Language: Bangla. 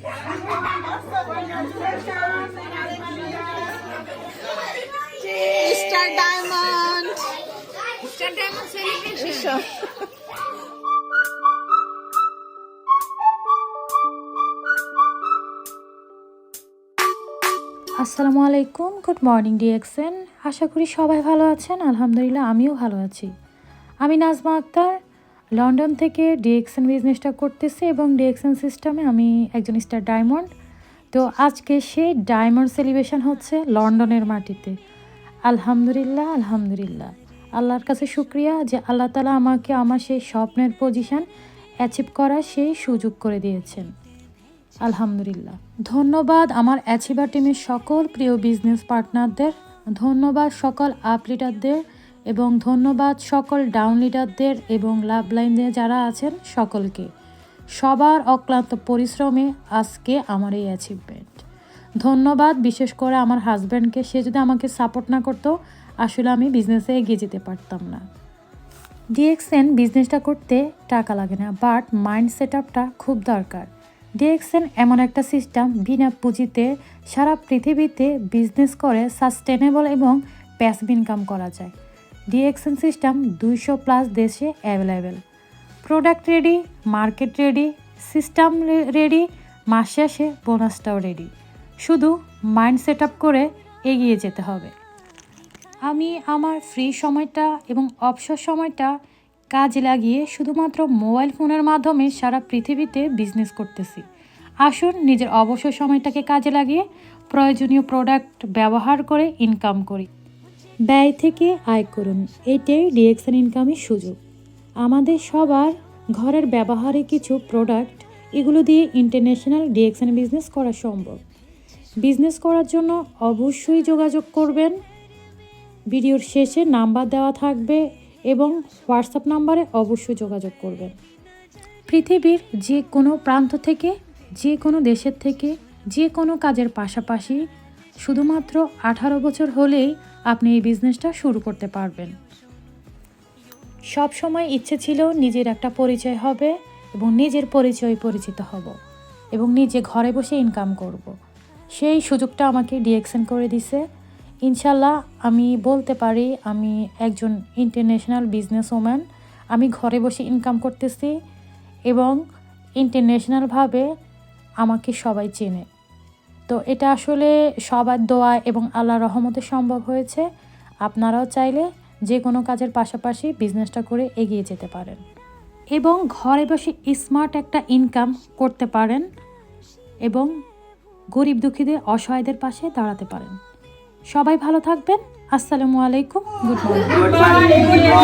Star Diamond. Star Diamond celebration. আসসালামু আলাইকুম, গুড মর্নিং ডিএক্সএন। আশা করি সবাই ভালো আছেন। আলহামদুলিল্লাহ আমিও ভালো আছি। আমি নাজমা আক্তার, লন্ডন থেকে ডিএক্সএন বিজনেসটা করতেছি এবং ডিএক্সএন সিস্টেমে আমি একজন স্টার ডায়মন্ড। তো আজকে সেই ডায়মন্ড সেলিব্রেশন হচ্ছে লন্ডনের মাটিতে। আলহামদুলিল্লাহ আলহামদুলিল্লাহ, আল্লাহর কাছে শুক্রিয়া যে আল্লাহ তাআলা আমাকে আমার সেই স্বপ্নের পজিশন অ্যাচিভ করার সেই সুযোগ করে দিয়েছেন। আলহামদুলিল্লাহ। ধন্যবাদ আমার অ্যাচিভার টিমের সকল প্রিয় বিজনেস পার্টনারদের, ধন্যবাদ সকল আপ লিডারদের এবং ধন্যবাদ সকল ডাউন লিডারদের এবং লাভ লাইনে যারা আছেন সকলকে। সবার অক্লান্ত পরিশ্রমে আজকে আমার এই অ্যাচিভমেন্ট। ধন্যবাদ বিশেষ করে আমার হাজব্যান্ডকে। সে যদি আমাকে সাপোর্ট না করতো আসলে আমি বিজনেসে এগিয়ে যেতে পারতাম না। ডিএক্সএন বিজনেসটা করতে টাকা লাগে না, বাট মাইন্ড সেট আপটা খুব দরকার। ডিএক্সএন এমন একটা সিস্টেম, বিনা পুঁজিতে সারা পৃথিবীতে বিজনেস করে সাস্টেনেবল এবং প্যাসিভ ইনকাম করা যায়। ডিএক্সএন সিস্টেম 200+ দেশে available. Product ready, market ready, system ready, মাস শেষে বোনাসটাও রেডি। শুধু মাইন্ড সেট আপ করে এগিয়ে যেতে হবে। আমি আমার ফ্রি সময়টা এবং অবসর সময়টা কাজে লাগিয়ে শুধুমাত্র মোবাইল ফোনের মাধ্যমে সারা পৃথিবীতে বিজনেস করতেছি। আসুন নিজের অবসর সময়টাকে কাজে লাগিয়ে প্রয়োজনীয় প্রোডাক্ট ব্যবহার করে ইনকাম করি। ব্যয় থেকে আয় করুন, এটাই ডিএক্সএন ইনকামের সুযোগ। আমাদের সবার ঘরের ব্যবহারে কিছু প্রোডাক্ট, এগুলো দিয়ে ইন্টারন্যাশনাল ডিএক্সএন বিজনেস করা সম্ভব। বিজনেস করার জন্য অবশ্যই যোগাযোগ করবেন। ভিডিওর শেষে নাম্বার দেওয়া থাকবে এবং হোয়াটসঅ্যাপ নাম্বারে অবশ্যই যোগাযোগ করবেন। পৃথিবীর যে কোনো প্রান্ত থেকে, যে কোনো দেশের থেকে, যে কোনো কাজের পাশাপাশি শুধুমাত্র 18 বছর হলেই আপনি এই বিজনেসটা শুরু করতে পারবেন। সব সময় ইচ্ছে ছিল নিজের একটা পরিচয় হবে এবং নিজের পরিচয় পরিচিত হব এবং নিজে ঘরে বসে ইনকাম করব। সেই সুযোগটা আমাকে ডিএক্সএন করে দিছে। ইনশাল্লাহ আমি বলতে পারি আমি একজন ইন্টারন্যাশনাল বিজনেস ওম্যান। আমি ঘরে বসে ইনকাম করতেছি এবং ইন্টারন্যাশনালভাবে আমাকে সবাই চেনে। তো এটা আসলে সবার দোয়া এবং আল্লাহর রহমতে সম্ভব হয়েছে। আপনারাও চাইলে যে কোনো কাজের পাশাপাশি বিজনেসটা করে এগিয়ে যেতে পারেন এবং ঘরে বসে স্মার্ট একটা ইনকাম করতে পারেন এবং গরিব দুঃখীদের, অসহায়দের পাশে দাঁড়াতে পারেন। সবাই ভালো থাকবেন। আসসালামু আলাইকুম, গুড মর্নিং।